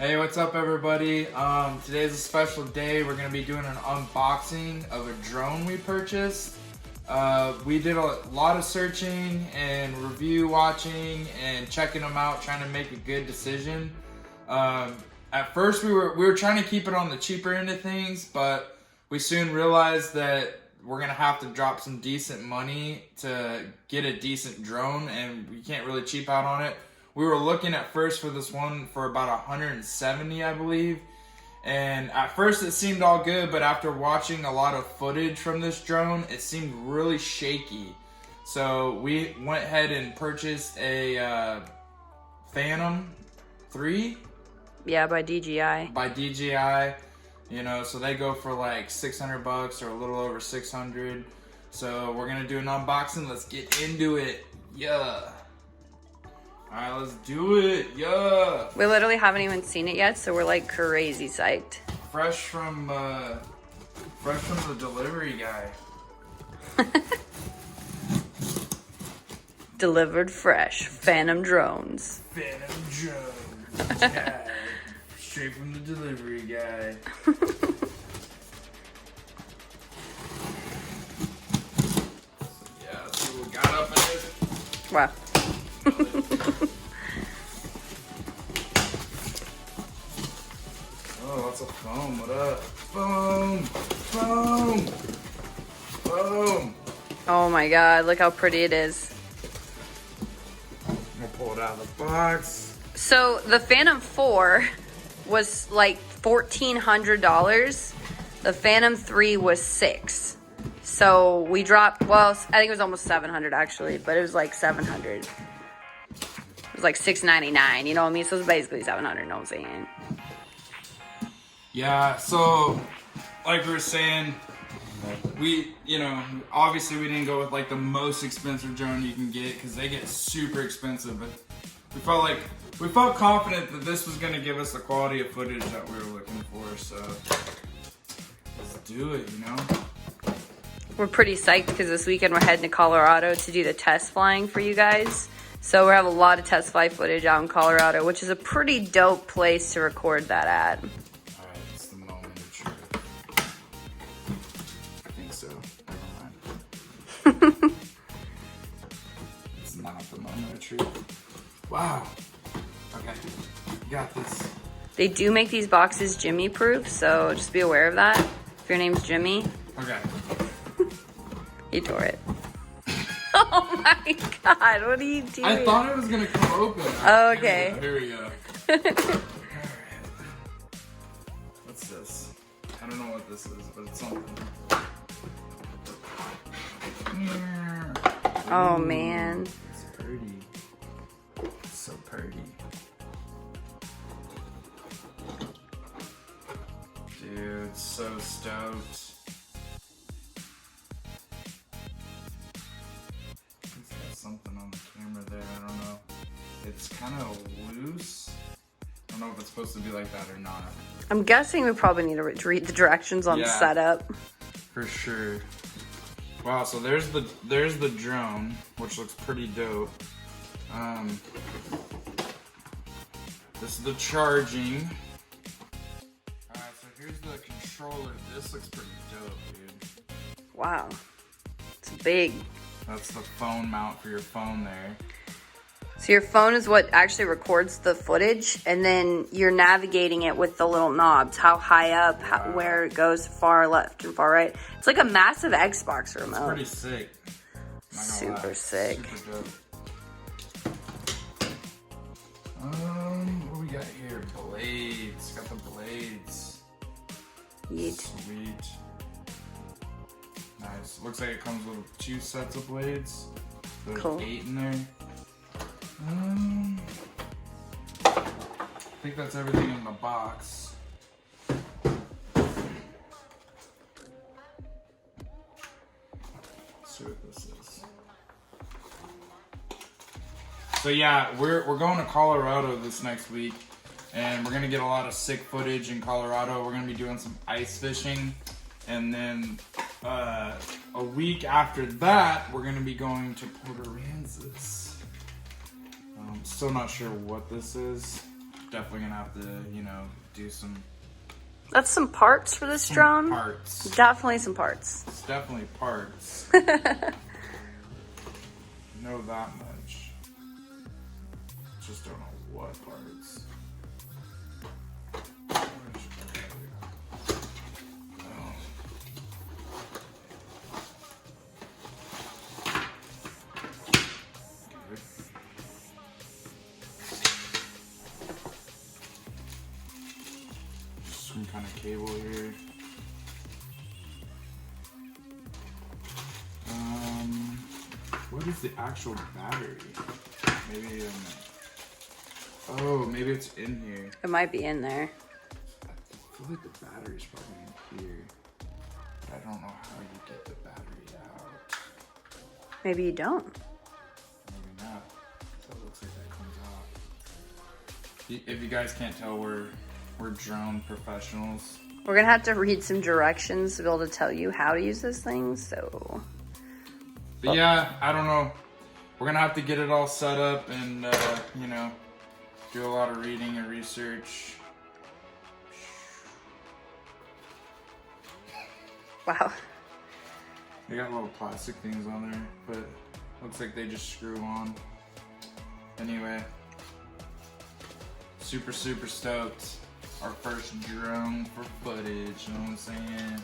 Hey, what's up everybody? Today's a special day. We're going to be doing an unboxing of a drone we purchased. We did a lot of searching and review watching and checking them out, trying to make a good decision. At first we were trying to keep it on the cheaper end of things, but we soon realized that we're going to have to drop some decent money to get a decent drone, and we can't really cheap out on it. We were looking at first for this one for about 170, I believe. And at first it seemed all good, but after watching a lot of footage from this drone, it seemed really shaky. So we went ahead and purchased a Phantom 3. Yeah, by DJI. By DJI. You know, so they go for like $600 or a little over 600. So we're gonna do an unboxing. Let's get into it. Yeah. Alright, let's do it. Yeah. We literally haven't even seen it yet, so we're like crazy psyched. Fresh from the delivery guy. Delivered fresh. Phantom drones. Phantom drones. Yeah. Straight from the delivery guy. Yeah, let's see what we got up in this. Wow. Oh, lots of foam. What up? Foam! Foam! Foam! Oh my god, look how pretty it is. I'm gonna pull it out of the box. So the Phantom 4 was like $1,400. The Phantom 3 was $600. So we dropped, well, I think it was almost $700 actually, but it was like $700. It was like $699, you know what I mean? So it's basically $700, you know what I'm saying? Yeah, so like we were saying, obviously we didn't go with like the most expensive drone you can get because they get super expensive, but we felt confident that this was going to give us the quality of footage that we were looking for, so let's do it, you know? We're pretty psyched because this weekend we're heading to Colorado to do the test flying for you guys. So we have a lot of test flight footage out in Colorado, which is a pretty dope place to record that at. Alright, it's the moment of truth. I think so. Never mind. It's not the moment of truth. Wow. Okay, got this. They do make these boxes Jimmy proof, so just be aware of that. If your name's Jimmy. Okay. He tore it. Oh my god, what are you doing? I thought it was gonna come open. Oh, okay. Here we go. Alright. What's this? I don't know what this is, but it's something. Oh Ooh, man. it's pretty. It's so pretty. Dude, so stoked. Something on the camera there, I don't know. It's kind of loose. I don't know if it's supposed to be like that or not. I'm guessing we probably need to read the directions on setup. For sure. Wow, so there's the drone, which looks pretty dope. This is the charging. Alright, so here's the controller. This looks pretty dope, dude. Wow. It's big. That's the phone mount for your phone there. So your phone is what actually records the footage, and then you're navigating it with the little knobs. How high up, where it goes, far left and far right. It's like a massive Xbox remote. It's pretty sick. Super sick. Super dope. What do we got here? Blades. Got the blades. Yeet. Sweet. Nice. Looks like it comes with 2 sets of blades. There's Cool. 8 in there. I think that's everything in the box. Let's see what this is. So yeah, we're going to Colorado this next week, and we're gonna get a lot of sick footage in Colorado. We're gonna be doing some ice fishing, and then a week after that, we're gonna be going to Port Aransas. Still not sure what this is. definitely gonna have to, you know, do some. That's some parts for this drone. Parts. Definitely some parts. It's definitely parts. Know that much. Just don't know what parts. Some kind of cable here. What is the actual battery? Maybe oh, maybe it's in here. It might be in there. I feel like the battery's probably in here. But I don't know how you get the battery out. Maybe you don't. Maybe not. So it looks like that comes off. If you guys can't tell, we're drone professionals. We're gonna have to read some directions to be able to tell you how to use this thing, so. But yeah, I don't know. We're gonna have to get it all set up and, you know, do a lot of reading and research. Wow. They got little plastic things on there, but looks like they just screw on. Anyway, super stoked. Our first drone for footage, you know what I'm saying?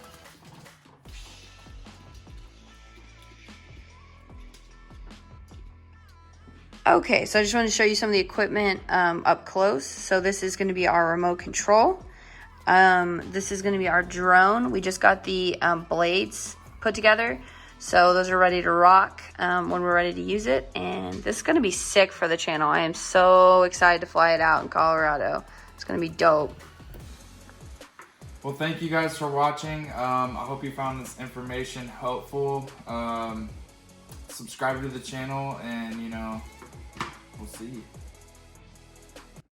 Okay, so I just want to show you some of the equipment up close. So this is going to be our remote control. This is going to be our drone. We just got the blades put together. So those are ready to rock when we're ready to use it. And this is going to be sick for the channel. I am so excited to fly it out in Colorado. It's going to be dope. Well, thank you guys for watching. I hope you found this information helpful. Subscribe to the channel and, you know, we'll see you.